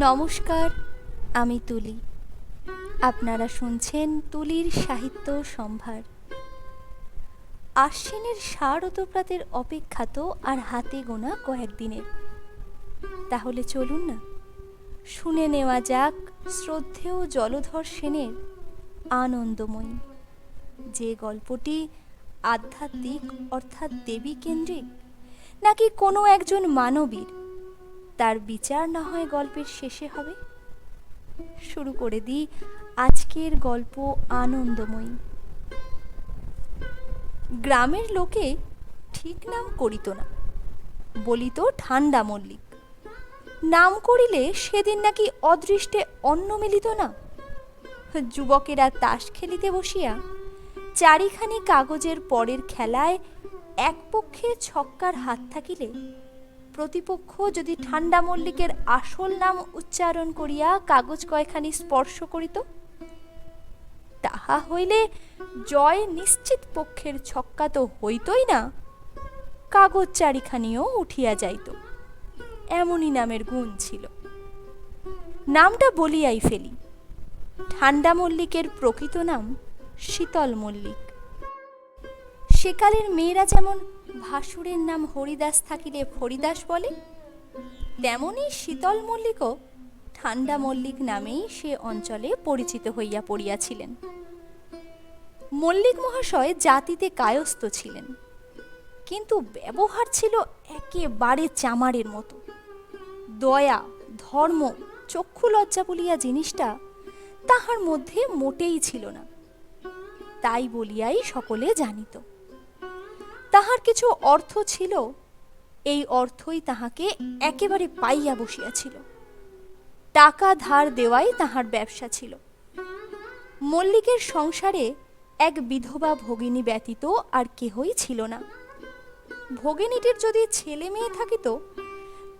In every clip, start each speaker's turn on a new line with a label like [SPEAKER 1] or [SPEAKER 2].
[SPEAKER 1] নমস্কার, আমি তুলি। আপনারা শুনছেন তুলির সাহিত্য সম্ভার। আশ্বিনের ষাঁড় অপেক্ষা তো আর হাতে গোনা কয়েকদিনের। তাহলে চলুন না, শুনে নেওয়া যাক শ্রদ্ধেয় জলধর সেনের আনন্দময়ী, যে গল্পটি আধ্যাত্মিক অর্থাৎ দেবী কেন্দ্রিক, নাকি কোনো একজন মানবীর, তার বিচার না হয় গল্পের শেষে হবে। শুরু করে দিই আজকের গল্প আনন্দময়ী। গ্রামের লোকে ঠিক নাম করিত না, বলিত ঠান্ডা মল্লিক। নাম করিলে সেদিন নাকি অদৃষ্টে অন্ন মিলিত না। যুবকেরা তাস খেলিতে বসিয়া চারিখানি কাগজের পরের খেলায় এক পক্ষে ছক্কার হাত থাকিলে প্রতিপক্ষ যদি ঠান্ডা মল্লিকের আসল নাম উচ্চারণ করিয়া কাগজ কয়খানি স্পর্শ করিত, তাহা হইলে জয় নিশ্চিত পক্ষের ছক্কা তো হইতই না, কাগজ চারিখানিও উঠিয়া যাইত। এমনই নামের গুণ ছিল। নামটা বলিয়াই ফেলি, ঠান্ডা মল্লিকের প্রকৃত নাম শীতল মল্লিক। সেকালের মেয়েরা যেমন ভাসুরের নাম হরিদাস থাকিলে ফরিদাস বলে, তেমনি শীতল মল্লিকও ঠান্ডা মল্লিক নামেই সে অঞ্চলে পরিচিত হইয়া পড়িয়াছিলেন। মল্লিক মহাশয় জাতিতে কায়স্থ ছিলেন, কিন্তু ব্যবহার ছিল একেবারে চামারের মতো। দয়া, ধর্ম, চক্ষু লজ্জা বলিয়া জিনিসটা তাহার মধ্যে মোটেই ছিল না। তাই বলিয়াই সকলে জানিত। তাহার কিছু অর্থ ছিল, এই অর্থই তাহাকে একেবারে পাইয়া বসিয়াছিল। টাকা ধার দেওয়াই তাহার ব্যবসা ছিল। মল্লিকের সংসারে এক বিধবা ভগিনী ব্যতীত আর কেহই ছিল না। ভগিনীটির যদি ছেলে মেয়ে থাকিত,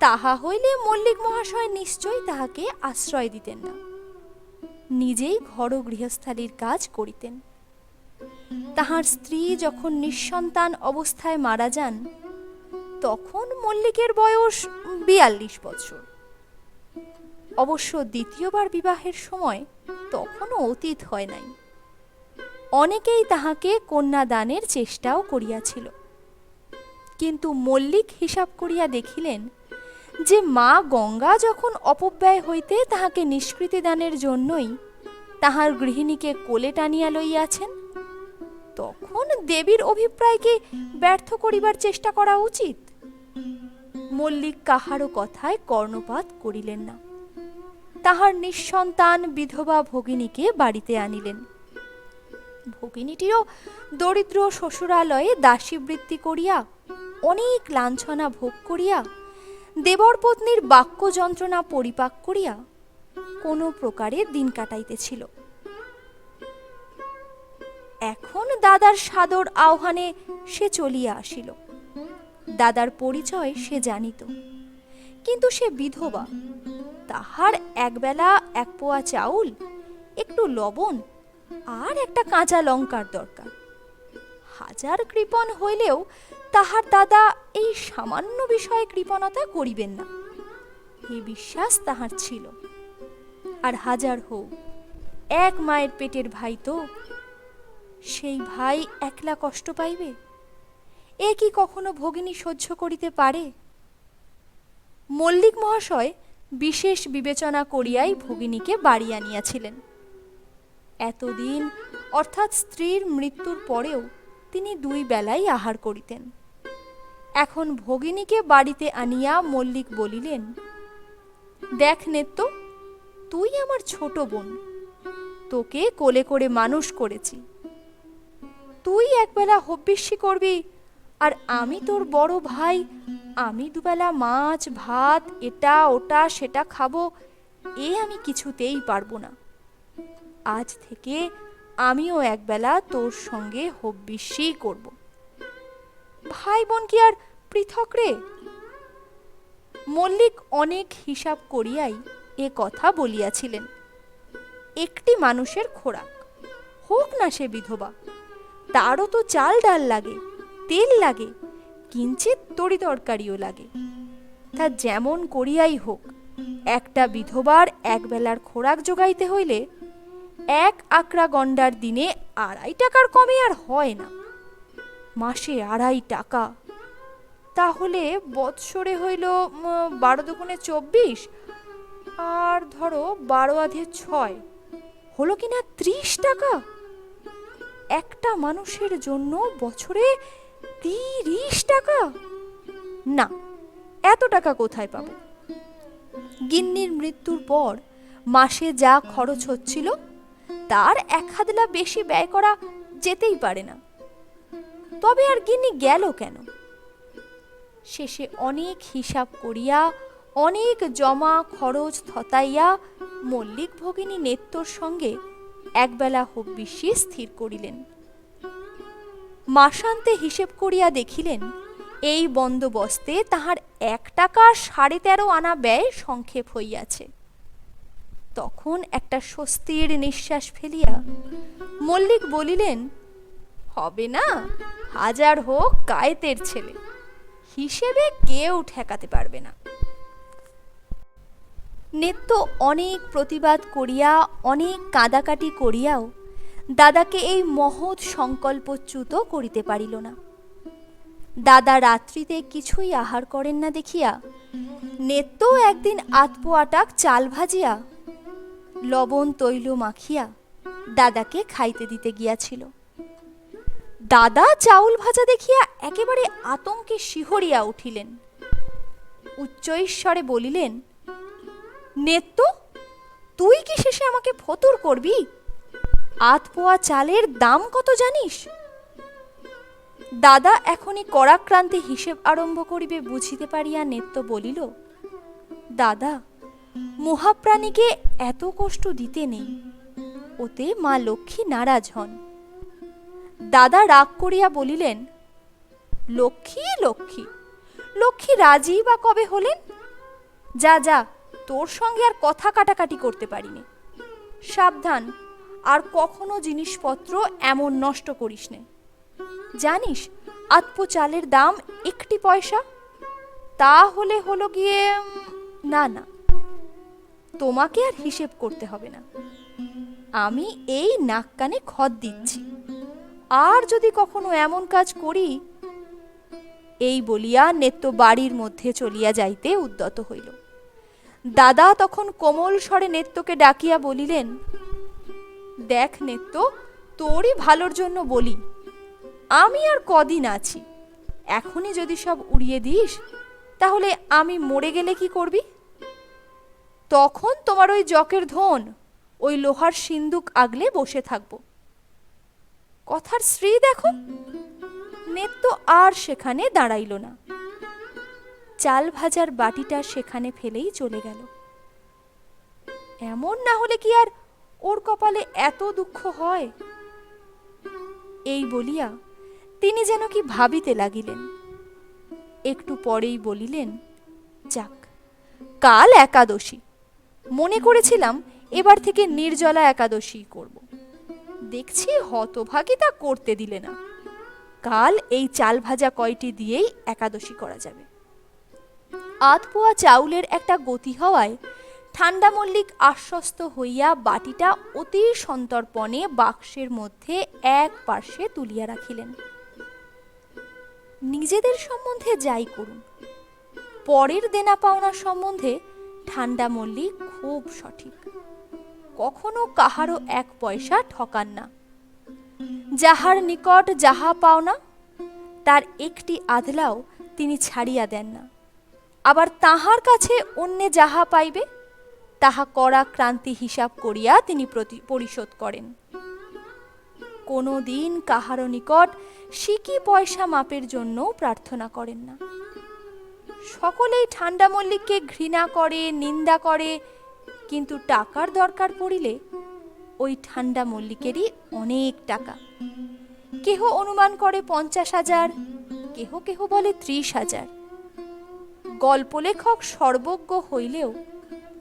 [SPEAKER 1] তাহা হইলে মল্লিক মহাশয় নিশ্চয়ই তাহাকে আশ্রয় দিতেন না, নিজেই ঘর গৃহস্থালির কাজ করিতেন। তাহার স্ত্রী যখন নিঃসন্তান অবস্থায় মারা যান, তখন মল্লিকের বয়স 42 বৎসর। অবশ্য দ্বিতীয়বার বিবাহের সময় তখনও অতীত হয় নাই। অনেকেই তাহাকে কন্যাদানের চেষ্টাও করিয়াছিল, কিন্তু মল্লিক হিসাব করিয়া দেখিলেন যে মা গঙ্গা যখন অপব্যয় হইতে তাহাকে নিষ্কৃতি দানের জন্যই তাহার গৃহিণীকে কোলে টানিয়া লইয়াছেন, তখন দেবীর অভিপ্রায়কে ব্যর্থ করিবার চেষ্টা করা উচিত। মল্লিক কাহারও কথায় কর্ণপাত করিলেন না। তাহার নিঃসন্তান বিধবা ভগিনীকে বাড়িতে আনিলেন। ভগিনীটিও দরিদ্র শ্বশুরালয়ে দাসীবৃত্তি করিয়া অনেক লাঞ্ছনা ভোগ করিয়া দেবর পত্নীর বাক্য যন্ত্রণা পরিপাক করিয়া কোনো প্রকারে দিন কাটাইতেছিল। এখন দাদার সাদর আহ্বানে সে চলিয়া আসিল। দাদার পরিচয় সে জানিত, কিন্তু সে বিধবা। তাহার একবেলা 1 পোয়া চাউল, একটু লবণ আর একটা কাঁচা লঙ্কার দরকার। হাজার কৃপণ হইলেও তাহার দাদা এই সামান্য বিষয়ে কৃপণতা করিবেন না, এই বিশ্বাস তাহার ছিল। আর হাজার হোক, এক মায়ের পেটের ভাই তো, সেই ভাই একলা কষ্ট পাইবে, এ কি কখনো ভগিনী সহ্য করিতে পারে? মল্লিক মহাশয় বিশেষ বিবেচনা করিয়াই ভগিনীকে বাড়ি আনিয়াছিলেন। এতদিন অর্থাৎ স্ত্রীর মৃত্যুর পরেও তিনি 2 বেলাই আহার করিতেন। এখন ভগিনীকে বাড়িতে আনিয়া মল্লিক বলিলেন, দেখ নেত্য, তুই আমার ছোট বোন, তোকে কোলে করে মানুষ করেছি। তুই একবেলা হব্বিষ্যি করবি, আর আমি তোর বড় ভাই, আমি 2 বেলা মাছ ভাত এটা ওটা সেটা খাবো, এ আমি কিছুতেই পারবো না। আজ থেকে আমিও একবেলা তোর সঙ্গে হব্বিষ্যি করব। ভাই বোন কি আর পৃথক রে? মল্লিক অনেক হিসাব করিয়াই এ কথা বলিয়াছিলেন। একটি মানুষের খোরাক, হোক না সে বিধবা, তারও তো চাল ডাল লাগে, তেল লাগে, কিঞ্চিত তরি তরকারিও লাগে। তা যেমন করিয়াই হোক একটা বিধবার একবেলার খোরাক যোগাইতে হইলে 1 গন্ডার দিনে 2.5 টাকার কমে আর হয় না। মাসে 2.5 টাকা, তাহলে বৎসরে হইল 12 দুগুণে 24, আর ধরো 12 আধে 6, হলো কিনা 30 টাকা। একটা মানুষের জন্য বছরে 30 টাকা? না, এত টাকা কোথায় পাবো? গিন্নির মৃত্যুর পর মাসে যা খরচ হচ্ছিল তার 1 হাতলা বেশি ব্যয় করা যেতেই পারে না। তবে আর গিন্নি গেল কেন? শেষে অনেক হিসাব করিয়া, অনেক জমা খরচ থতাইয়া মল্লিক ভগিনী নেত্তর সঙ্গে একবেলা হব্বিষ্যি স্থির করিলেন। মাসান্তে হিসেব করিয়া দেখিলেন এই বন্দোবস্তে তাহার 1 টাকা 13.5 আনা ব্যয় সংক্ষেপ হইয়াছে। তখন একটা স্বস্তির নিঃশ্বাস ফেলিয়া মল্লিক বলিলেন, হবে না, 1000 হোক কায়েতের ছেলে, হিসেবে কেউ ঠেকাতে পারবে না। নেত্য অনেক প্রতিবাদ করিয়া, অনেক কাঁদাকাটি করিয়াও দাদাকে এই মহৎ সংকল্পচ্যুত করিতে পারিল না। দাদা রাত্রিতে কিছুই আহার করেন না দেখিয়া নেত্য একদিন আতপোয়াটাক চাল ভাজিয়া লবণ তৈল মাখিয়া দাদাকে খাইতে দিতে গিয়াছিল। দাদা চাউল ভাজা দেখিয়া একেবারে আতঙ্কে শিহরিয়া উঠিলেন। উচ্চৈঃস্বরে বলিলেন, নেত্য, তুই কি শেষে আমাকে ফতুর করবি? আতপোয়া চালের দাম কত জানিস? দাদা এখনই করাক্রান্তে হিসেব আরম্ভ করিবে বুঝিতে পারিয়া নেত্য বলিল, দাদা, মহাপ্রাণীকে এত কষ্ট দিতে নেই, ওতে মা লক্ষ্মী নারাজ হন। দাদা রাগ করিয়া বলিলেন, লক্ষ্মী লক্ষ্মী লক্ষ্মী রাজি বা কবে হলেন? যা যা, তোর সঙ্গে আর কথা কাটাকাটি করতে পারিনি। সাবধান, আর কখনো জিনিসপত্র এমন নষ্ট করিস নে। জানিস আতপো চালের দাম 1 পয়সা? তাহলে হলো গিয়ে, না না, তোমাকে আর হিসেব করতে হবে না, আমি এই নাক কানে খত দিচ্ছি। আর যদি কখনো এমন কাজ করি। এই বলিয়া নেত্য বাড়ির মধ্যে চলিয়া যাইতে উদ্যত হইল। দাদা তখন কোমল স্বরে নেত্যকে ডাকিয়া বলিলেন, দেখ নেত্য, তোরই ভালোর জন্য বলি, আমি আর কদিন আছি, এখনই যদি সব উড়িয়ে দিস তাহলে আমি মরে গেলে কি করবি? তখন তোমার ওই জকের ধন, ওই লোহার সিন্দুক আগলে বসে থাকবো। কথার শ্রী দেখো। নেত্য আর সেখানে দাঁড়াইল না, চাল ভাজার বাটিটা সেখানে ফেলেই চলে গেল। এমন না হলে কি আর ওর কপালে এত দুঃখ হয়? এই বলিয়া তিনি যেন কি ভাবিতে লাগিলেন। একটু পরেই বলিলেন, যাক, কাল একাদশী, মনে করেছিলাম এবার থেকে নির্জলা একাদশী করব। দেখছি হতভাগী তা করতে দিলে না। কাল এই চাল ভাজা কয়টি দিয়েই একাদশী করা যাবে। আধপোয়া চাউলের একটা গতি হওয়ায় ঠান্ডা মল্লিক আশ্বস্ত হইয়া বাটিটা অতি সন্তর্পণে বাক্সের মধ্যে এক পার্শ্বে তুলিয়া রাখিলেন। নিজেদের সম্বন্ধে যাই করুন, পরের দেনা পাওনা সম্বন্ধে ঠান্ডা মল্লিক খুব সঠিক, কখনো কাহারও 1 পয়সা ঠকান না। যাহার নিকট যাহা পাওনা তার একটি আধলাও তিনি ছাড়িয়া দেন না। আবার তাহার কাছে অন্যে যাহা পাইবে তাহা করা ক্রান্তি হিসাব করিয়া তিনি পরিশোধ করেন। কোনো দিন কাহারও নিকট সিকি পয়সা মাপের জন্য প্রার্থনা করেন না। সকলেই ঠান্ডা মল্লিককে ঘৃণা করে, নিন্দা করে, কিন্তু টাকার দরকার পড়িলে ওই ঠান্ডা মল্লিকেরই অনেক টাকা। কেহ অনুমান করে 50,000, কেহ কেহ বলে 30,000। গল্প লেখক সর্বজ্ঞ হইলেও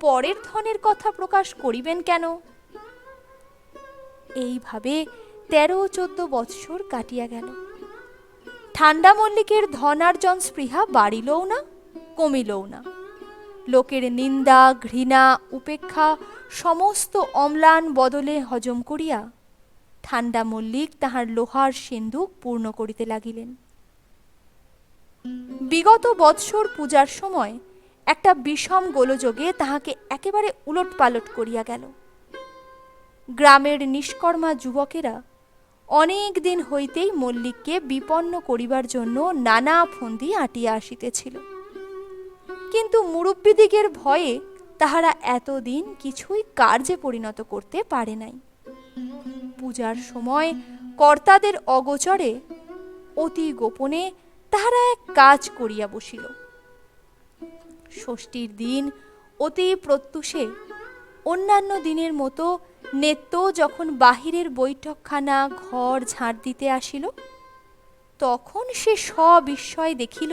[SPEAKER 1] পরের ধনের কথা প্রকাশ করিবেন কেন? এইভাবে 13-14 বৎসর কাটিয়া গেল। ঠান্ডা মল্লিকের ধনার্জন স্পৃহা বাড়িলও না, কমিলও না। লোকের নিন্দা, ঘৃণা, উপেক্ষা সমস্ত অম্লান বদলে হজম করিয়া ঠান্ডা মল্লিক তাহার লোহার সিন্দুক পূর্ণ করিতে লাগিলেন। বিগত বৎসর পূজার সময় একটা বিষম গোলযোগে তাহাকে একেবারে উলটপালট করিয়া গেল। গ্রামের নিষ্কর্মা যুবকেরা অনেক দিন হইতেই মল্লিককে বিপন্ন করিবার জন্য নানা ফন্দি আঁটিয়া আসিতেছিল, কিন্তু মুরব্বিদিগের ভয়ে তাহারা এতদিন কিছুই কার্যে পরিণত করতে পারে নাই। পূজার সময় কর্তাদের অগোচরে অতি গোপনে তাহারা এক কাজ করিয়া বসিল। ষষ্ঠীর দিন অতি প্রত্যুষে অন্যান্য দিনের মতো নেত্য যখন বাহিরের বৈঠকখানা ঘর ঝাড় দিতে আসিল, তখন সে সবিস্ময়ে দেখিল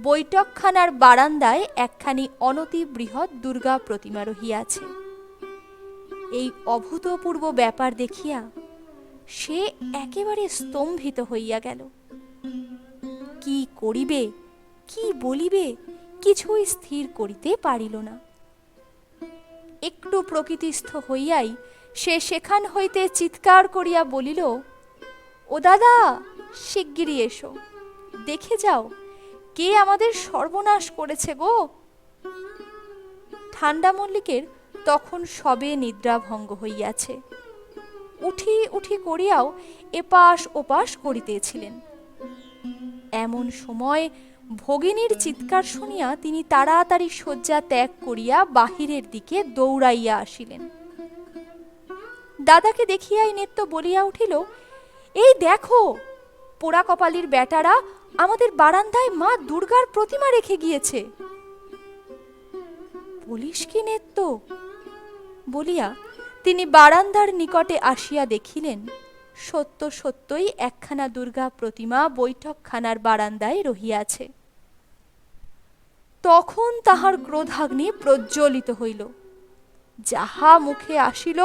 [SPEAKER 1] বৈঠকখানার বারান্দায় একখানি অনতি বৃহৎ দুর্গা প্রতিমা রহিয়াছে। এই অভূতপূর্ব ব্যাপার দেখিয়া সে একেবারে স্তম্ভিত হইয়া গেল। কি করিবে, কি বলিবে, কিছুই স্থির করিতে পারিল না। একটু প্রকৃতিস্থ হইয়াই সে সেখান হইতে চিৎকার করিয়া বলিল, ও দাদা, শিগগিরি এসো, দেখে যাও কে আমাদের সর্বনাশ করেছে গো। ঠান্ডা মল্লিকের তখন সবে নিদ্রা ভঙ্গ হইয়াছে। উঠি উঠি করিয়াও এপাশ ওপাশ করিতেছিলেন। এমন সময় ভগিনীর চিৎকার শুনিয়া তিনি তাড়াতাড়ি শয্যা ত্যাগ করিয়া বাহিরের দিকে দৌড়াইয়া আসিলেন। দাদাকে দেখিয়াই নেত্য বলিয়া উঠিল, এই দেখো, পোড়া কপালির বেটারা আমাদের বারান্দায় মা দুর্গার প্রতিমা রেখে গিয়েছে। বলিস কি নেত্য? বলিয়া তিনি বারান্দার নিকটে আসিয়া দেখিলেন সত্য সত্যই একখানা দুর্গা প্রতিমা বৈঠকখানার বারান্দায় রহিয়াছে। তখন তাহার ক্রোধাগ্নি প্রজ্বলিত হইল। যাহা মুখে আসিল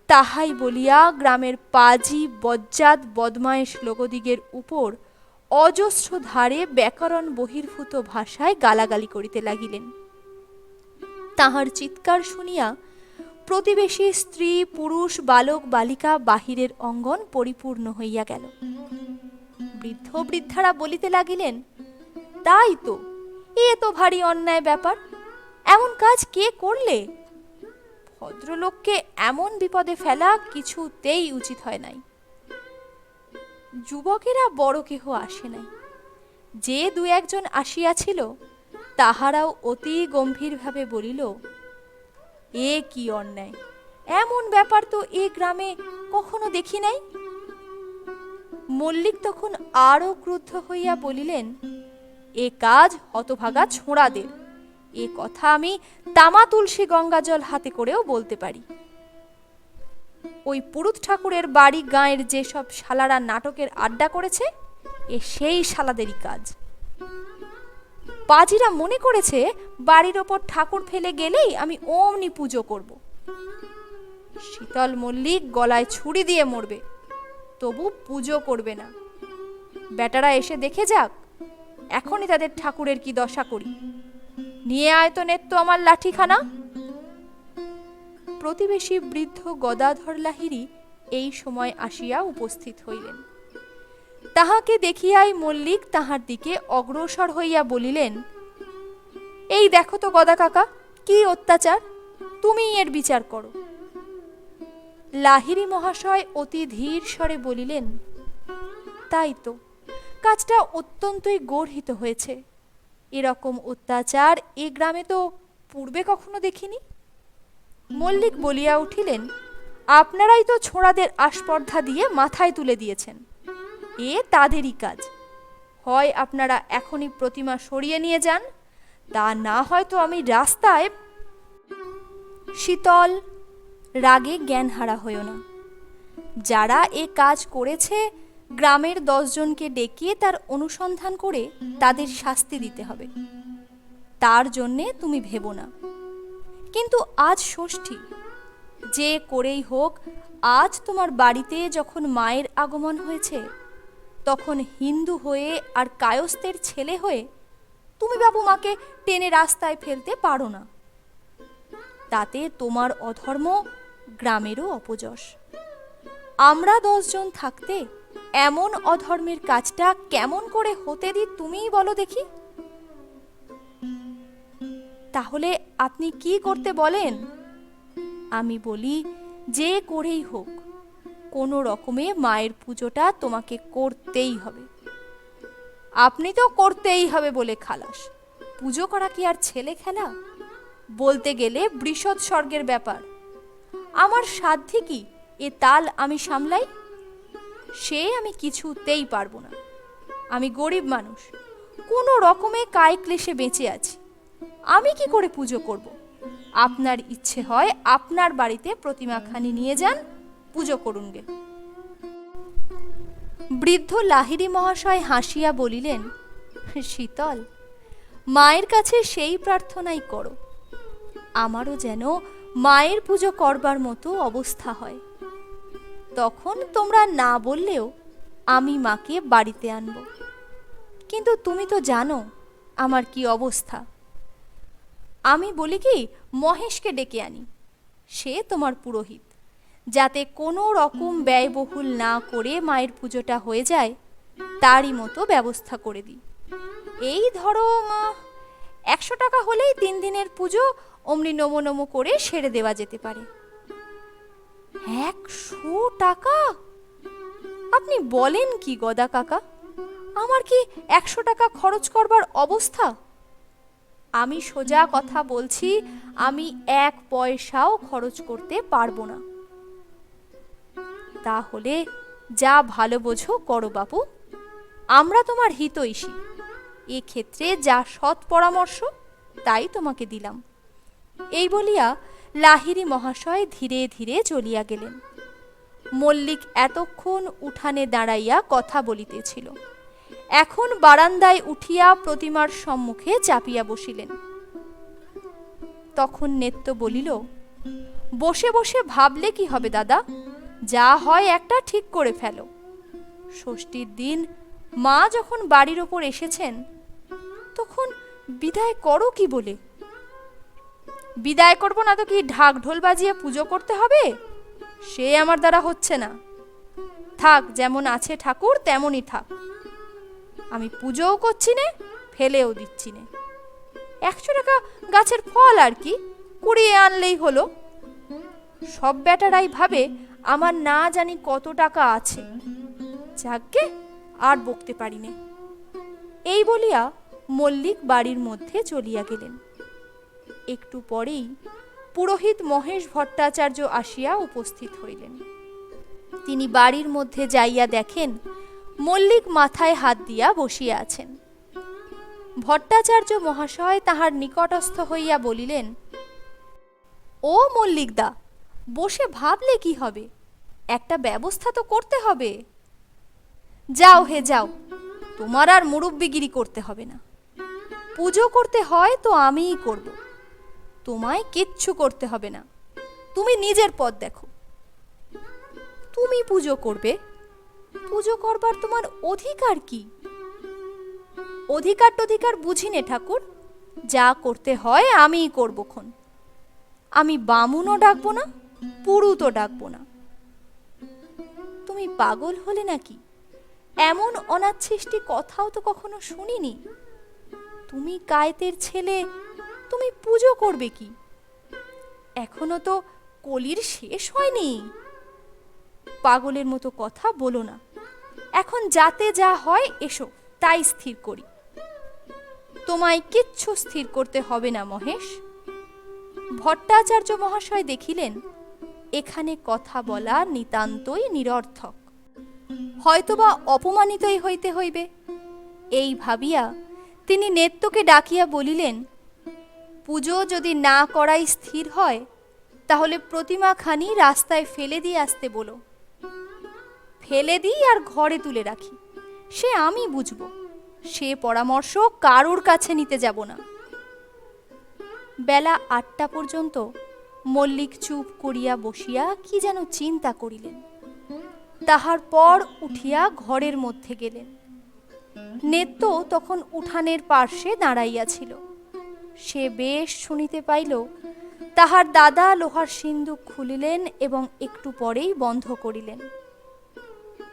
[SPEAKER 1] তাহাই বলিয়া গ্রামের পাজি বজ্জাত বদমায়েশ লোকদিগের উপর অজস্র ধারে ব্যাকরণ বহির্ভূত ভাষায় গালাগালি করিতে লাগিলেন। তাহার চিৎকার শুনিয়া প্রতিবেশী স্ত্রী, পুরুষ, বালক, বালিকা বাহিরের অঙ্গন পরিপূর্ণ হইয়া গেল। বৃদ্ধ বৃদ্ধারা বলিতে লাগিলেন, তাই তো, এ তো ভারী অন্যায় ব্যাপার, এমন কাজ কে করলে? ভদ্রলোককে এমন বিপদে ফেলা কিছুতেই উচিত হয় নাই। যুবকেরা বড় কেহ আসে নাই। যে দু একজন আসিয়াছিল তাহারাও অতি গম্ভীরভাবে বলিল, এ কি অন্যায়, এমন ব্যাপার তো এ গ্রামে কখনো দেখি নাই। মল্লিক তখন আরো ক্রুদ্ধ হইয়া বলিলেন, এ কাজ হতভাগা ছোঁড়াদের, এ কথা আমি তামা তুলসী গঙ্গাজল হাতে করেও বলতে পারি। ওই পুরুত ঠাকুরের বাড়ি গাঁয়ের যেসব শালারা নাটকের আড্ডা করেছে, এ সেই শালাদেরই কাজ। পাজিরা মনে করেছে বাড়ির ওপর ঠাকুর ফেলে গেলেই আমি অমনি পুজো করব। শীতল মল্লিক গলায় ছুরি দিয়ে মরবে, তবু পুজো করবে না। বেটারা এসে দেখে যাক, এখনই তাদের ঠাকুরের কি দশা করি। নিয়ে আয় তো নেত্য আমার লাঠিখানা। প্রতিবেশী বৃদ্ধ গদাধর লাহিড়ী এই সময় আসিয়া উপস্থিত হইলেন। তাহাকে দেখিয়াই মল্লিক তাহার দিকে অগ্রসর হইয়া বলিলেন, এই দেখো তো গদা কাকা, কি অত্যাচার, তুমি এর বিচার করো। লাহিড়ী মহাশয় অতি ধীর স্বরে বলিলেন, তাই তো, কাজটা অত্যন্তই গর্হিত হয়েছে। এরকম অত্যাচার এ গ্রামে তো পূর্বে কখনো দেখিনি। মল্লিক বলিয়া উঠিলেন, আপনারাই তো ছোঁড়াদের আস্পর্ধা দিয়ে মাথায় তুলে দিয়েছেন, এ তাদেরই কাজ। হয় আপনারা এখনই প্রতিমা সরিয়ে নিয়ে যান, তা না হয়তো আমি রাস্তায়। শীতল, রাগে জ্ঞান হারা হইও না। যারা এ কাজ করেছে গ্রামের 10 জনকে ডেকে তার অনুসন্ধান করে তাদের শাস্তি দিতে হবে, তার জন্যে তুমি ভেবো না। কিন্তু আজ ষষ্ঠী, যে করেই হোক আজ তোমার বাড়িতে যখন মায়ের আগমন হয়েছে, তখন হিন্দু হয়ে আর কায়স্থের ছেলে হয়ে তুমি বাবু মাকে টেনে রাস্তায় ফেলতে পারো না। তাতে তোমার অধর্ম, গ্রামেরও অপযশ। আমরা 10 জন থাকতে এমন অধর্মের কাজটা কেমন করে হতে দিই তুমিই বলো দেখি। তাহলে আপনি কি করতে বলেন? আমি বলি, যে করেই হোক কোনো রকমে মায়ের পুজোটা তোমাকে করতেই হবে। আপনি তো করতেই হবে বলে খালাস। পুজো করা কি আর ছেলে খেলা? বলতে গেলে বৃষৎ স্বর্গের ব্যাপার। আমার সাধ্যে কি এ তাল আমি সামলাই? সে আমি কিছুতেই পারবো না। আমি গরিব মানুষ, কোনো রকমে কায় ক্লেশে বেঁচে আছি। আমি কি করে পুজো করব? আপনার ইচ্ছে হয় আপনার বাড়িতে প্রতিমাখানি নিয়ে যান, পুজো করুন গে। বৃদ্ধ লাহিড়ী মহাশয় হাসিয়া বলিলেন, শীতল, মায়ের কাছে সেই প্রার্থনাই করো, আমারও যেন মায়ের পুজো করবার মতো অবস্থা হয়। তখন তোমরা না বললেও আমি মাকে বাড়িতে আনব। কিন্তু তুমি তো জানো আমার কি অবস্থা। আমি বলি কি, মহেশকে ডেকে আনি, সে তোমার পুরোহিত, যাতে কোনো রকম ব্যয়বহুল না করে মায়ের পুজোটা হয়ে যায়, তারই মতো ব্যবস্থা করে দিই। এই ধরো 100 টাকা হলেই 3 দিনের পুজো অমনি নমো নমো করে সেরে দেওয়া যেতে পারে। 100 টাকা? আপনি বলেন কি গদা কাকা? আমার কি 100 টাকা খরচ করবার অবস্থা? আমি সোজা কথা বলছি, আমি 1 পয়সাও খরচ করতে পারবো না। তাহলে যা ভালো বোঝো করো বাপু, আমরা তোমার হিতৈষী, এক্ষেত্রে যা সৎ পরামর্শ তাই তোমাকে দিলাম। এই বলিয়া লাহিড়ী মহাশয় ধীরে ধীরে চলিয়া গেলেন। মল্লিক এতক্ষণ উঠানে দাঁড়াইয়া কথা বলিতেছিল, এখন বারান্দায় উঠিয়া প্রতিমার সম্মুখে চাপিয়া বসিলেন। তখন নেত্য বলিল, বসে বসে ভাবলে কি হবে দাদা, যা হয় একটা ঠিক করে ফেলো। ষষ্ঠীর দিন মা যখন বাড়ির ওপর এসেছেন, তখন বিদায় করো কি বলে? বিদায় করবো না তো কি ঢাক ঢোল বাজিয়ে পুজো করতে হবে? সে আমার দ্বারা হচ্ছে না। থাক, যেমন আছে ঠাকুর তেমনই থাক। আমি পুজোও করছি নে, ফেলেও দিচ্ছি নে। 100 টাকা গাছের ফল আর কি, কুড়িয়ে আনলেই হলো। সব বেটারাই ভাবে আমার না জানি কত টাকা আছে। যাকগে, আর বকতে পারি নে। এই বলিয়া মল্লিক বাড়ির মধ্যে চলিয়া গেলেন। একটু পরেই পুরোহিত মহেশ ভট্টাচার্য আসিয়া উপস্থিত হইলেন। তিনি বাড়ির মধ্যে যাইয়া দেখেন মল্লিক মাথায় হাত দিয়া বসিয়া আছেন। ভট্টাচার্য মহাশয় তাহার নিকটস্থ হইয়া বলিলেন, ও মল্লিকদা, বসে ভাবলে কি হবে? একটা ব্যবস্থা তো করতে হবে। যাও হে যাও, তোমার আর মুরব্বিগিরি করতে হবে না। পুজো করতে হয় তো আমিই করব, তোমায় কিচ্ছু করতে হবে না। তুমি নিজের পথ দেখো। তুমি পুজো করবে? পুজো করবার তোমার অধিকার কি? অধিকার টধিকার বুঝি নে ঠাকুর, যা করতে হয় আমিই করবক্ষণ। আমি বামুনও ডাকবো না, পুরুতও ডাকবো না। তুমি পাগল হলে নাকি? এমন অনাচ্ছিষ্টি কথাও তো কখনো শুনিনি। তুমি কায়েতের ছেলে, তুমি পুজো করবে কি? এখনো তো কলির শেষ হয়নি। পাগলের মতো কথা বলো না। এখন যাতে যা হয় এসো, তাই স্থির করি। তোমায় কিচ্ছু স্থির করতে হবে না মহেশ। ভট্টাচার্য মহাশয় দেখিলেন এখানে কথা বলা নিতান্তই নিরর্থক, হয়তোবা অপমানিতই হইতে হইবে। এই ভাবিয়া তিনি নেত্যকে ডাকিয়া বলিলেন, পুজো যদি না করাই স্থির হয়, তাহলে প্রতিমাখানি রাস্তায় ফেলে দিয়ে আসতে বলো। ফেলে দিই আর ঘরে তুলে রাখি, সে আমি বুঝব। সে পরামর্শ কারোর কাছে নিতে যাব না। বেলা 8টা পর্যন্ত মল্লিক চুপ করিয়া বসিয়া কি যেন চিন্তা করিলেন। তাহার পর উঠিয়া ঘরের মধ্যে গেলেন। নেত্য তখন উঠানের পার্শ্বে দাঁড়াইয়াছিল। সে বেশ শুনিতে পাইল তাহার দাদা লোহার সিন্দুক খুলিলেন এবং একটু পরেই বন্ধ করিলেন।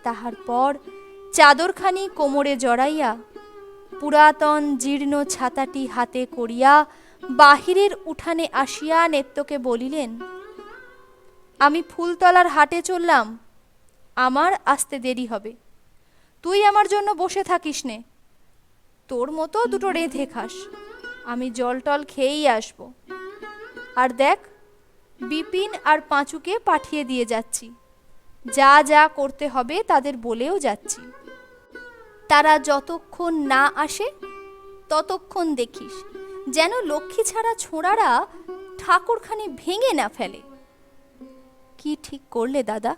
[SPEAKER 1] তাহার পর চাদরখানি কোমরে জড়াইয়া পুরাতন জীর্ণ ছাতাটি হাতে করিয়া বাহিরের উঠানে আসিয়া নেত্যকে বলিলেন, আমি ফুলতলার হাটে চললাম, আমার আসতে দেরি হবে, তুই আমার জন্য বসে থাকিস নে। তোর মতো দুটো রেঁধে খাস, আমি জল টল খেয়েই আসব। আর দেখ, বিপিন আর পাঁচুকে পাঠিয়ে দিয়ে যাচ্ছি, যা যা করতে হবে তাদের বলেও যাচ্ছি। তারা যতক্ষণ না আসে ততক্ষণ দেখিস যেন লক্ষ্মী ছাড়া ছোঁড়ারা ঠাকুরখানি ভেঙে না ফেলে। কি ঠিক করলে দাদা?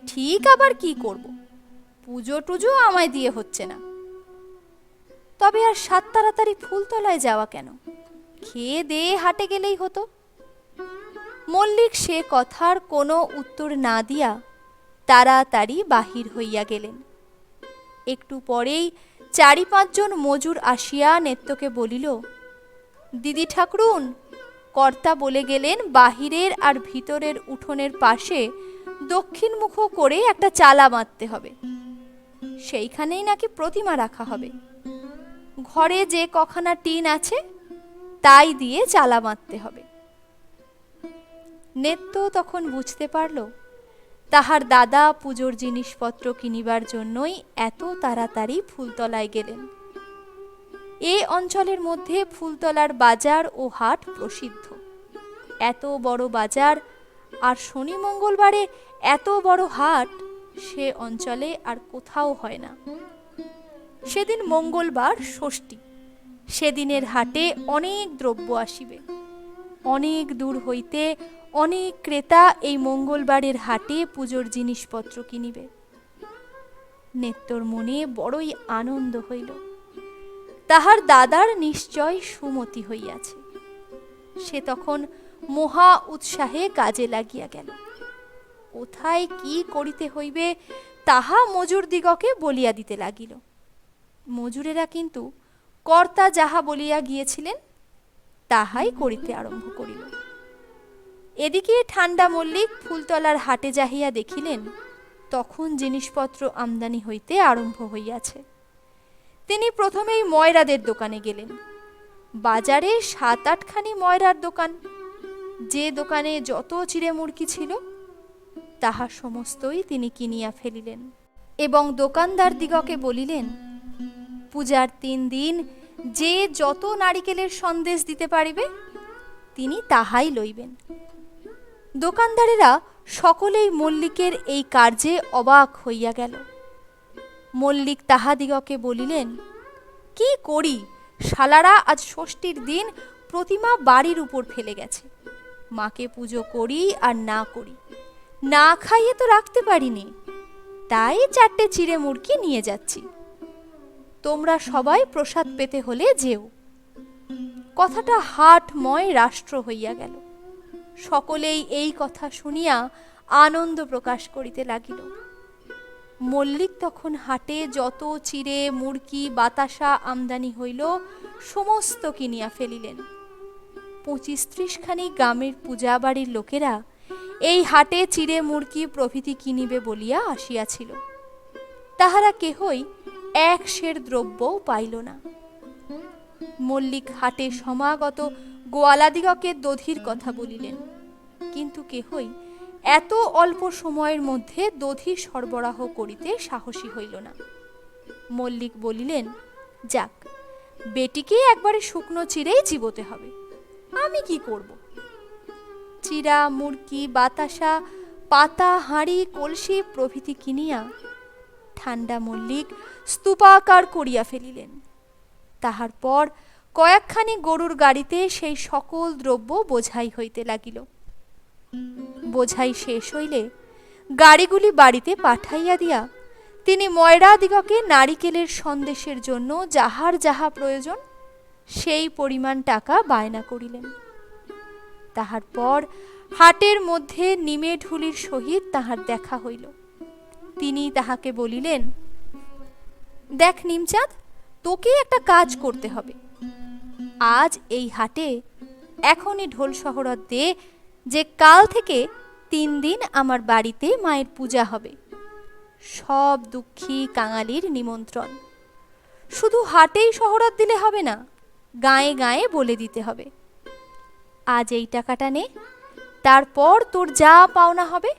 [SPEAKER 1] ঠিক আবার কি করব, পুজো টুজো আমায় দিয়ে হচ্ছে না। তবে আর সাত তাড়াতাড়ি ফুলতলায় যাওয়া কেন? খেয়ে দিয়ে হাটে গেলেই হতো। মল্লিক সে কথার কোনো উত্তর না দিয়া তাড়াতাড়ি বাহির হইয়া গেলেন। একটু পরেই 4-5 জন মজুর আসিয়া নেত্যকে বলিল, দিদি ঠাকরুন, কর্তা বলে গেলেন বাহিরের আর ভিতরের উঠোনের পাশে দক্ষিণমুখ করে একটা চালা বাঁধতে হবে, সেইখানেই নাকি প্রতিমা রাখা হবে। ঘরে যে কখানা টিন আছে তাই দিয়ে চালা বাঁধতে হবে। নেত্য তখন বুঝতে পারল তাহার দাদা পুজোর জিনিসপত্র কিনিবার জন্যই এত তাড়াতাড়ি ফুলতলায় গেলেন। এ অঞ্চলের মধ্যে ফুলতলার বাজার ও হাট প্রসিদ্ধ। এত বড় বাজার আর শনি মঙ্গলবারে এত বড় হাট সে অঞ্চলে আর কোথাও হয় না। সেদিন মঙ্গলবার ষষ্ঠী, সেদিনের হাটে অনেক দ্রব্য আসিবে। অনেক দূর হইতে অনেক ক্রেতা এই মঙ্গলবারের হাটে পুজোর জিনিসপত্র কিনিবে। নেত্যর মনে বড়ই আনন্দ হইল। তাহার দাদার নিশ্চয় সুমতি হইয়াছে। সে তখন মহা উৎসাহে কাজে লাগিয়া গেল। কোথায় কি করিতে হইবে তাহা মজুরদিগকে বলিয়া দিতে লাগিল। মজুরেরা কিন্তু কর্তা যাহা বলিয়া গিয়েছিলেন তাহাই করিতে আরম্ভ করিল। এদিকে ঠান্ডা মল্লিক ফুলতলার হাটে যাহিয়া দেখিলেন তখন জিনিসপত্র আমদানি হইতে আরম্ভ হইয়াছে। তিনি প্রথমেই ময়রাদের দোকানে গেলেন। বাজারে 7-8 খানি ময়রার দোকান। যে দোকানে যত চিড়ে মুড়কি ছিল তাহা সমস্তই তিনি কিনিয়া ফেলিলেন এবং দোকানদার দিগকে বলিলেন, পূজার 3 দিন যে যত নারিকেলের সন্দেশ দিতে পারিবে তিনি তাহাই লইবেন। দোকানদারেরা সকলেই মল্লিকের এই কার্যে অবাক হইয়া গেল। মল্লিক তাহাদিগকে বলিলেন, কি করি, শালারা আজ ষষ্ঠীর দিন প্রতিমা বাড়ির উপর ফেলে গেছে। মাকে পুজো করি আর না করি, না খাইয়ে তো রাখতে পারিনি, তাই 4টে চিড়ে মুড়কি নিয়ে যাচ্ছি। তোমরা সবাই প্রসাদ পেতে হলে যেও। কথাটা হাটময় রাষ্ট্র হইয়া গেল। সকলেই এই কথা শুনিয়া আনন্দ প্রকাশ করিতে লাগিল। মল্লিক তখন হাটে যত চিড়ে মুড়কি বাতাসা আমদানি হইল সমস্ত কিনিয়া ফেলিলেন। 25-30 খানি গ্রামের পূজা বাড়ির লোকেরা এই হাটে চিড়ে মুড়কি প্রভৃতি কিনিবে বলিয়া আসিয়াছিল। তাহারা কেহই 1 সের দ্রব্যও পাইল না। মল্লিক হাটে সমাগত গোয়ালাদিগকে দধির কথা বলিলেন, কিন্তু কেহই এত অল্প সময়ের মধ্যে দধি সরবরাহ করিতে সাহসী হইল না। মল্লিক বলিলেন, যাক, বেটিকে একবারে শুকনো চিড়েই চিবোতে হবে, আমি কি করব? চিড়া মুড়কি বাতাসা পাতা হাঁড়ি কলসি প্রভৃতি কিনিয়া ঠান্ডা মল্লিক স্তূপাকার করিয়া ফেলিলেন। তাহার পর কয়েকখানি গরুর গাড়িতে সেই সকল দ্রব্য বোঝাই হইতে লাগিল। বোঝাই শেষ হইলে গাড়িগুলি বাড়িতে পাঠাইয়া দিয়া তিনি ময়রাদিগকে নারিকেলের সন্দেশের জন্য যাহার যাহা প্রয়োজন সেই পরিমাণ টাকা বায়না করিলেন। তাহার পর হাটের মধ্যে নিমে ঢুলির সহিত তাহার দেখা হইল। তিনি তাহাকে বলিলেন, দেখ নিমচাঁদ, তোকে একটা কাজ করতে হবে। আজ এই হাটে এখনই ঢোল শহরত দে যে কাল থেকে 3 দিন আমার বাড়িতে মায়ের পূজা হবে। সব দুঃখী কাঙালির নিমন্ত্রণ। শুধু হাটেই শহরত দিলে হবে না, গায়ে গায়ে বলে দিতে হবে। আজ এই টাকাটা নে, তারপর তোর যা পাওনা হবে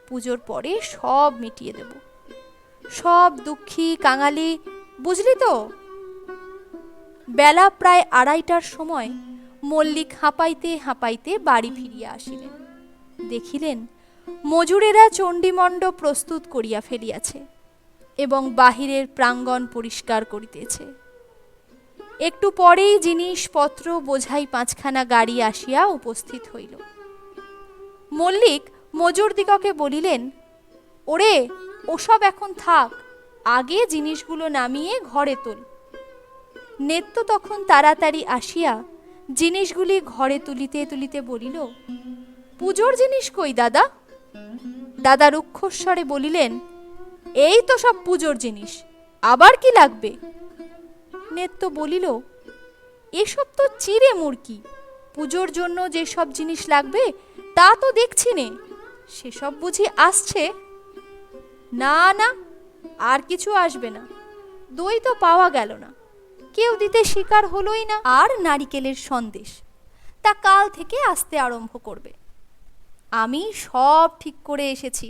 [SPEAKER 1] পুজোর পরে সব মিটিয়ে দেব। সব দুঃখী কাঙালি, বুঝলি তো? বেলা প্রায় 2:30টার সময় মল্লিক হাঁপাইতে হাঁপাইতে বাড়ি ফিরিয়া আসিলেন। দেখিলেন মজুরেরা চণ্ডীমণ্ডপ প্রস্তুত করিয়া ফেলিয়াছে এবং বাহিরের প্রাঙ্গণ পরিষ্কার করিতেছে। একটু পরেই জিনিসপত্র বোঝাই 5খানা গাড়ি আসিয়া উপস্থিত হইল। মল্লিক মজুরদিগকে বলিলেন, ওরে, ওসব এখন থাক, আগে জিনিসগুলো নামিয়ে ঘরে তোল। নেত্য তখন তাড়াতাড়ি আসিয়া জিনিসগুলি ঘরে তুলিতে তুলিতে বলিল, পুজোর জিনিস কই দাদা? দাদা রুক্ষস্বরে বলিলেন, এই তো সব পুজোর জিনিস, আবার কি লাগবে? নেত্য বলিল, এসব তো চিড়ে মুরকি, পুজোর জন্য যে সব জিনিস লাগবে তা তো দেখছি নে, সেসব বুঝি আসছে? না না, আর কিছু আসবে না। দই তো পাওয়া গেল না, কেউ দিতে স্বীকার হলোই না। আর নারিকেলের সন্দেশ, তা কাল থেকে আসতে আরম্ভ করবে। আমি সব ঠিক করে এসেছি।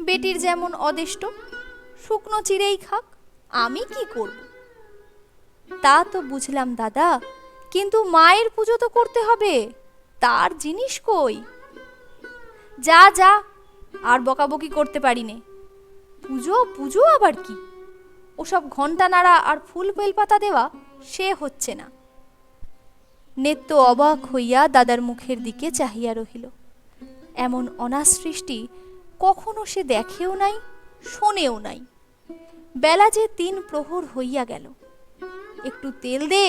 [SPEAKER 1] বেটির যেমন অদেষ্ট, শুকনো চিড়েই খাক, আমি কি করব? তা তো বুঝলাম দাদা, কিন্তু মায়ের পুজো তো করতে হবে, তার জিনিস কই? যা যা, আর বকাবকি করতে পারি নে। পুজো পুজো আবার কি? ওসব ঘণ্টা নাড়া আর ফুল বেলপাতা দেওয়া সে হচ্ছে না। নেত্য অবাক হইয়া দাদার মুখের দিকে চাহিয়া রহিল। এমন অনাসৃষ্টি কখনো সে দেখেও নাই, শোনেও নাই। বেলা যে 3 প্রহর হইয়া গেল। একটু তেল দে,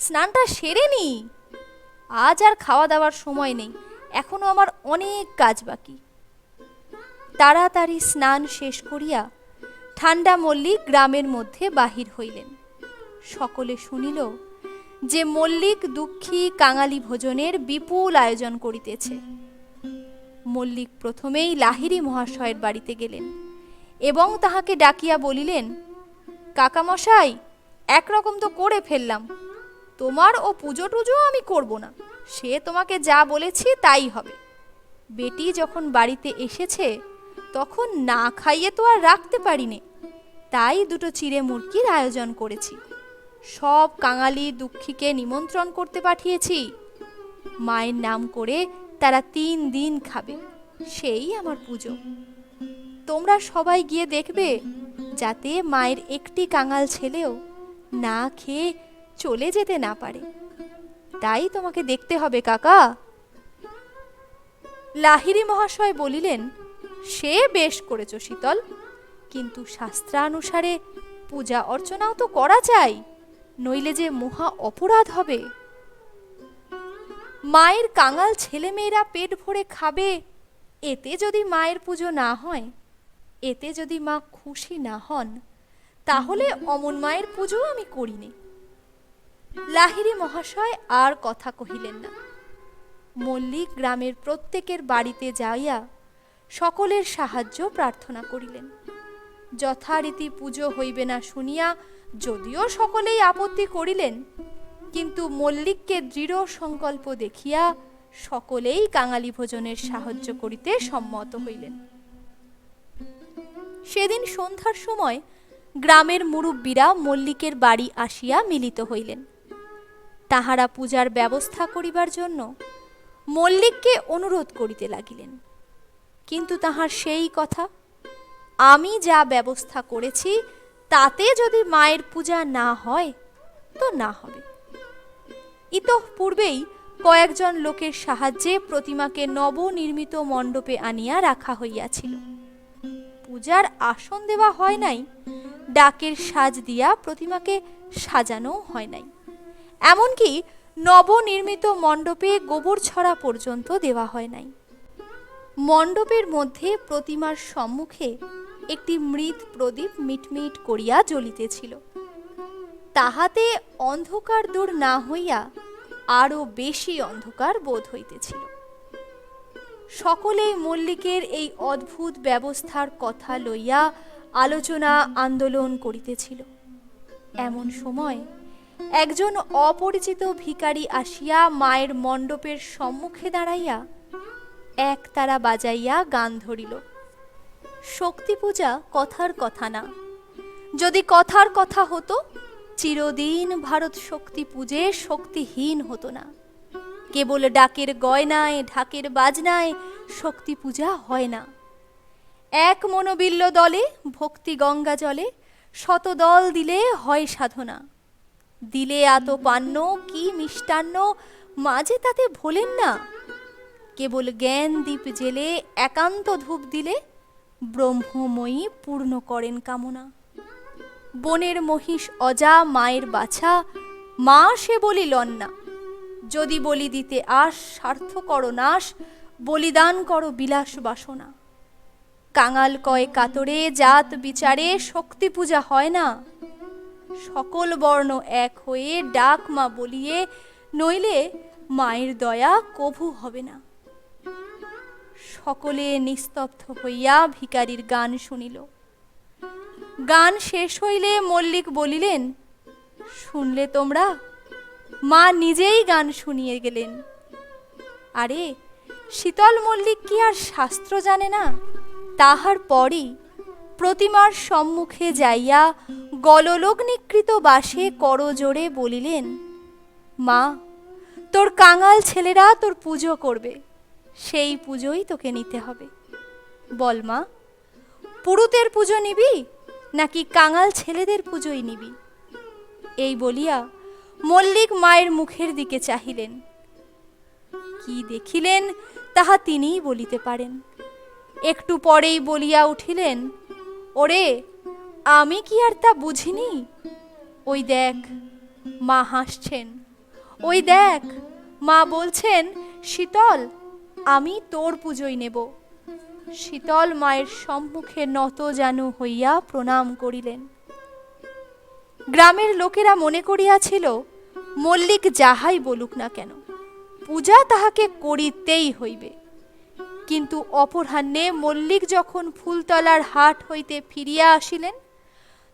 [SPEAKER 1] স্নানটা সেরে নি। আজ আর খাওয়া দাওয়ার সময় নেই, এখনো আমার অনেক কাজ বাকি। তাড়াতাড়ি স্নান শেষ করিয়া ঠান্ডা মল্লিক গ্রামের মধ্যে বাহির হইলেন। সকলে শুনিল যে মল্লিক দুঃখী কাঙালি ভোজনের বিপুল আয়োজন করিতেছে। মল্লিক প্রথমেই লাহিড়ী মহাশয়ের বাড়িতে গেলেন এবং তাহাকে ডাকিয়া বলিলেন, কাকামশাই, একরকম তো করে ফেললাম, তোমার ও পুজো টুজো আমি করব না, সে তোমাকে যা বলেছি তাই হবে। বেটি যখন বাড়িতে এসেছে তখন না খাইয়ে তো আর রাখতে পারিনে, তাই 2টো চিড়ে মুরকির আয়োজন করেছি। সব কাঙালি দুঃখীকে নিমন্ত্রণ করতে পাঠিয়েছি। মায়ের নাম করে তারা 3 দিন খাবে, সেই আমার পুজো। তোমরা সবাই গিয়ে দেখবে যাতে মায়ের একটি কাঙাল ছেলেও না খেয়ে চলে যেতে না পারে, তাই তোমাকে দেখতে হবে কাকা। লাহিড়ী মহাশয় বলিলেন, সে বেশ করেছ শীতল, কিন্তু শাস্ত্রানুসারে পূজা অর্চনাও তো করা চাই, নইলে যে মহা অপরাধ হবে। মায়ের কাঙাল ছেলেমেয়েরা পেট ভরে খাবে, এতে যদি মায়ের পুজো না হয়, এতে যদি মা খুশি না হন, তাহলে অমন মায়ের পুজো আমি করিনি। লাহিড়ী মহাশয় আর কথা কহিলেন না। মল্লিক গ্রামের প্রত্যেকের বাড়িতে যাইয়া সকলের সাহায্য প্রার্থনা করিলেন। যথারীতি পুজো হইবে না শুনিয়া যদিও সকলেই আপত্তি করিলেন, কিন্তু মল্লিককে দৃঢ় সংকল্প দেখিয়া সকলেই কাঙালি ভোজনের সাহায্য করিতে সম্মত হইলেন। সেদিন সন্ধ্যার সময় গ্রামের মুরুব্বীরা মল্লিকের বাড়ি আসিয়া মিলিত হইলেন। তাহারা পূজার ব্যবস্থা করিবার জন্য মল্লিককে অনুরোধ করিতে লাগিলেন, কিন্তু তাহার সেই কথা, আমি যা ব্যবস্থা করেছি তাতে যদি মায়ের পূজা না হয় তো না হবে। ইতঃপূর্বেই কয়েকজন লোকের সাহায্যে প্রতিমাকে নবনির্মিত মণ্ডপে আনিয়া রাখা হইয়াছিল। পূজার আসন দেওয়া হয় নাই, ডাকের সাজ দিয়া প্রতিমাকে সাজানো হয় নাই, এমনকি নবনির্মিত মণ্ডপে গোবর ছড়া পর্যন্ত দেওয়া হয় নাই। মণ্ডপের মধ্যে প্রতিমার সম্মুখে একটি মৃৎ প্রদীপ মিটমিট করিয়া জ্বলিতেছিল। তাহাতে অন্ধকার দূর না হইয়া আরো বেশি অন্ধকার বোধ হইতেছিল। সকলেই মল্লিকের এই অদ্ভুত ব্যবস্থার কথা লইয়া আলোচনা আন্দোলন করিতেছিল। এমন সময় একজন অপরিচিত ভিখারি আসিয়া মায়ের মণ্ডপের সম্মুখে দাঁড়াইয়া একতারা বাজাইয়া গান ধরিল। শক্তি পূজা কথার কথা না, যদি কথার কথা হতো চিরদিন ভারত শক্তি পূজে শক্তিহীন হতো না। কেবল ডাকের গয়নায় ঢাকের বাজনায় শক্তি পূজা হয় না। এক মনোবিল্ল দলে ভক্তি গঙ্গা জলে শত দল দিলে হয় সাধনা। দিলে আত পান্ন কি মিষ্টান্ন মাঝে তাতে ভোলেন না। কেবল জ্ঞান দীপ জেলে একান্ত ধূপ দিলে ব্রহ্মময়ী পূর্ণ করেন কামনা। বনের মহিষ অজা মায়ের বাছা, মা সে বলি লন না। যদি বলি দিতে আস স্বার্থ করো নাশ, বলিদান করো বিলাস বাসনা। কাঙাল কয় কাতরে জাত বিচারে শক্তি পূজা হয় না। সকল বর্ণ এক হয়ে ডাক মা বলিয়ে, নইলে মায়ের দয়া কভু হবে না। সকলে নিস্তব্ধ হইয়া ভিখারির গান শুনিল। গান শেষ হইলে মল্লিক বলিলেন, শুনলে তোমরা? মা নিজেই গান শুনিয়ে গেলেন। আরে শীতল মল্লিক কি আর শাস্ত্র জানে না? তাহার পরই প্রতিমার সম্মুখে যাইয়া গললগ্নিকৃত বাসে করজোড়ে বলিলেন, মা, তোর কাঙাল ছেলেরা তোর পুজো করবে, সেই পুজোই তোকে নিতে হবে। বল মা, পুরুতের পুজো নিবি নাকি কাঙাল ছেলেদের পুজোই নিবি? এই বলিয়া মল্লিক মায়ের মুখের দিকে চাহিলেন। কি দেখিলেন তাহা তিনিই বলিতে পারেন। একটু পরেই বলিয়া উঠিলেন, ওরে, আমি কি আর তা বুঝিনি? ওই দেখ মা হাসছেন, ওই দেখ মা বলছেন, শীতল, আমি তোর পুজোই নেব। শীতল মায়ের সম্মুখে নত জানু হইয়া প্রণাম করিলেন। গ্রামের লোকেরা মনে করিয়াছিল, মল্লিক যাহাই বলুক না কেন, পূজা তাহাকে করিতেই হইবে। কিন্তু অপরাহ্নে মল্লিক যখন ফুলতলার হাট হইতে ফিরিয়া আসিলেন,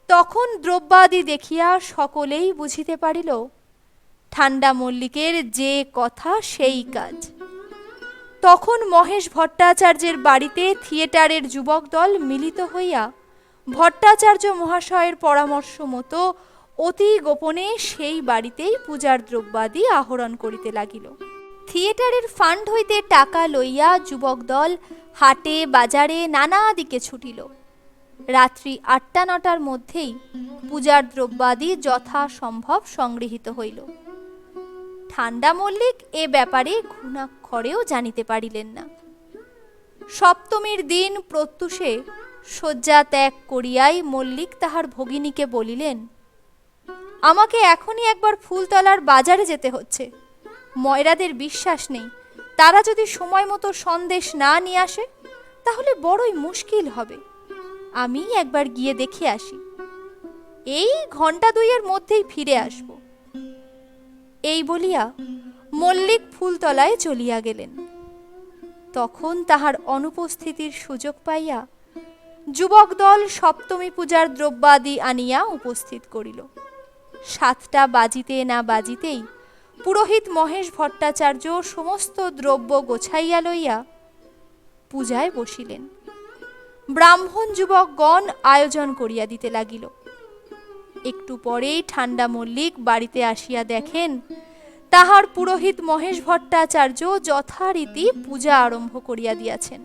[SPEAKER 1] তখন দ্রব্যাদি দেখিয়া সকলেই বুঝিতে পারিল, ঠান্ডা মল্লিকের যে কথা সেই কাজ। তখন মহেশ ভট্টাচার্যের বাড়িতে থিয়েটারের যুবক দল মিলিত হইয়া ভট্টাচার্য মহাশয়ের পরামর্শ মতো অতি গোপনে সেই বাড়িতেই পূজার দ্রব্যাদি আহরণ করিতে লাগিল। থিয়েটারের ফান্ড হইতে টাকা লইয়া যুবক দল হাটে বাজারে নানা দিকে ছুটিল। রাত্রি ৮টা-৯টার মধ্যেই পূজার দ্রব্যাদি যথাসম্ভব সংগৃহীত হইল। ঠান্ডা মল্লিক এ ব্যাপারে ঘুণাক্ষরেও জানিতে পারিলেন না। সপ্তমীর দিন প্রত্যুষে শয্যা ত্যাগ করিয়াই মল্লিক তাহার ভগিনীকে বলিলেন, আমাকে এখনই একবার ফুলতলার বাজারে যেতে হচ্ছে। ময়রাদের বিশ্বাস নেই, তারা যদি সময় মতো সন্দেশ না নিয়ে আসে তাহলে বড়ই মুশকিল হবে। আমি একবার গিয়ে দেখে আসি, এই ঘন্টা দুইয়ের মধ্যেই ফিরে আসব। এই বলিয়া মল্লিক ফুলতলায় চলিয়া গেলেন। তখন তাহার অনুপস্থিতির সুযোগ পাইয়া যুবক দল সপ্তমী পূজার দ্রব্যাদি আনিয়া উপস্থিত করিল। ৭টা বাজিতে না বাজিতেই পুরোহিত মহেশ ভট্টাচার্য সমস্ত দ্রব্য গোছাইয়া লইয়া পূজায় বসিলেন। ব্রাহ্মণ যুবকগণ আয়োজন করিয়া দিতে লাগিল। একটু পরেই ঠান্ডা মল্লিক বাড়িতে আসিয়া দেখেন, তাহার পুরোহিত মহেশ ভট্টাচার্য যথারীতি পূজা আরম্ভ করিয়া দিয়াছেন।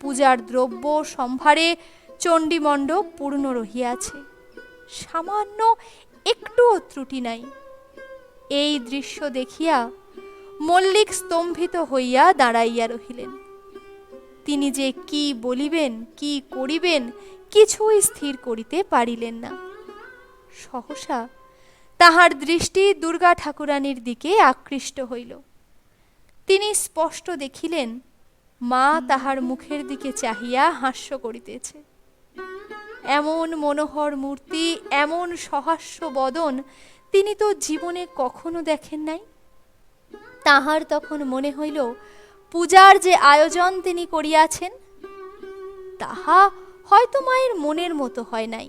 [SPEAKER 1] পূজার দ্রব্য সম্ভারে চণ্ডীমণ্ডপ পূর্ণ রহিয়াছে, সামান্য একটুও ত্রুটি নাই। এই দৃশ্য দেখিয়া মল্লিক স্তম্ভিত হইয়া দাঁড়াইয়া রহিলেন। তিনি যে কি বলিবেন কি করিবেন কিছুই স্থির করিতে পারিলেন না। সহসা তাহার দৃষ্টি দুর্গা ঠাকুরানীর দিকে আকৃষ্ট হইল। তিনি স্পষ্ট দেখিলেন, মা তাহার মুখের দিকে চাহিয়া হাস্য করিতেছে। এমন মনোহর মূর্তি, এমন সহাস্য বদন তিনি তো জীবনে কখনো দেখেন নাই। তাহার তখন মনে হইল পূজার যে আয়োজন তিনি করিয়াছেন তাহা হয়তো মায়ের মনের মতো হয় নাই।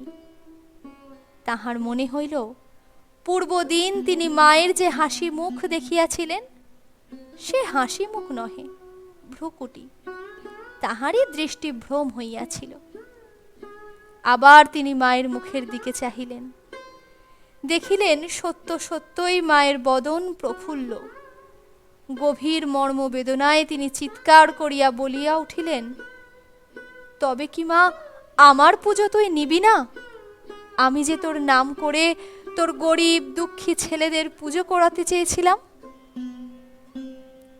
[SPEAKER 1] তাহার মনে হইল পূর্বদিন তিনি মায়ের যে হাসি মুখ দেখিয়াছিলেন সে হাসি মুখ নহে, ভ্রুকুটি, তাহারই দৃষ্টি ভ্রম হইয়াছিল। আবার তিনি মায়ের মুখের দিকে চাহিলেন, দেখিলেন সত্য সত্যই মায়ের বদন প্রফুল্ল। গভীর মর্মবেদনায় তিনি চিৎকার করিয়া বলিয়া উঠিলেন, তবে কি মা আমার পুজো তুই নিবি না? আমি যে তোর নাম করে তোর গরিব দুঃখী ছেলেদের পুজো করাতে চেয়েছিলাম,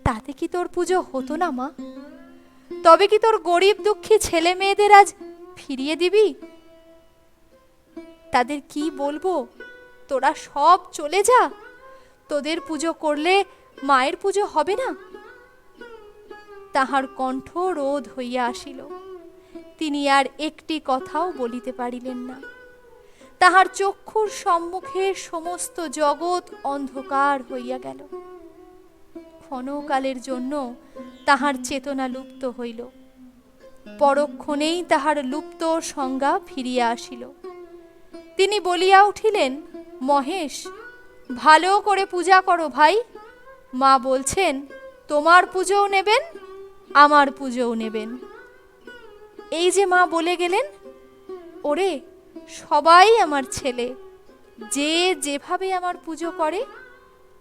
[SPEAKER 1] তাতে কি তোর পুজো হতো না মা? তবে কি তোর গরিব দুঃখী ছেলে মেয়েদের আজ ফিরিয়ে দিবি? তাদের কি বলবো, তোরা সব চলে যা, তোদের পুজো করলে মায়ের পুজো হবে না? তাহার কণ্ঠ রোধ হইয়া আসিল, তিনি আর একটি কথাও বলিতে পারিলেন না। তাহার চক্ষুর সম্মুখে সমস্ত জগৎ অন্ধকার হইয়া গেল। ক্ষণকালের জন্য তাহার চেতনা লুপ্ত হইল, পরক্ষণেই তাহার লুপ্ত সংজ্ঞা ফিরিয়া আসিল। তিনি বলিয়া উঠিলেন, মহেশ, ভালো করে পূজা করো ভাই। মা বলছেন তোমার পুজোও নেবেন, আমার পুজোও নেবেন। এই যে মা বলে গেলেন, ওরে সবাই আমার ছেলে, যে যেভাবে আমার পুজো করে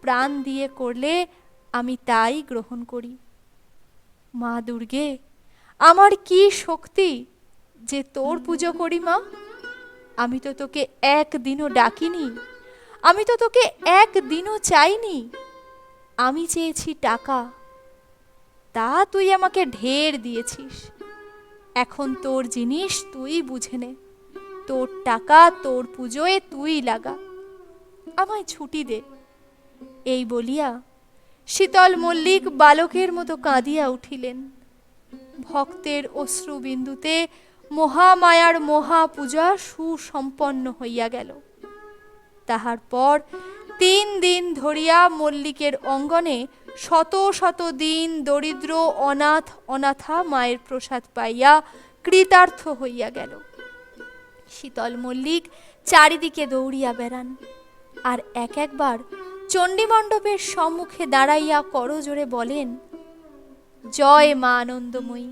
[SPEAKER 1] প্রাণ দিয়ে করলে আমি তাই গ্রহণ করি। মা দুর্গে, আমার কি শক্তি যে তোর পুজো করি মা? আমি তো তোকে একদিনও ডাকিনি, আমি তো তোকে একদিনও চাইনি। আমি চেয়েছি টাকা, তা তুই আমাকে ঢের দিয়েছিস। এখন তোর জিনিস তুই বুঝে নে, তোর টাকা তোর পুজোয় তুই লাগা, আমায় ছুটি দে। এই বলিয়া শীতল মল্লিক বালকের মতো কাঁদিয়া উঠিলেন। ভক্তের অশ্রুবিন্দুতে মহামায়ার মহাপূজা সুসম্পন্ন হইয়া গেল। তাহার পর 3 দিন ধরিয়া মল্লিকের অঙ্গনে শত শত দিন দরিদ্র অনাথ অনাথা মায়ের প্রসাদ পাইয়া কৃতার্থ হইয়া গেল। শীতল মল্লিক চারিদিকে দৌড়িয়া বেড়ান, আর একবার চণ্ডীমণ্ডপের সম্মুখে দাঁড়াইয়া করজোড়ে বলেন, জয় মা আনন্দময়ী,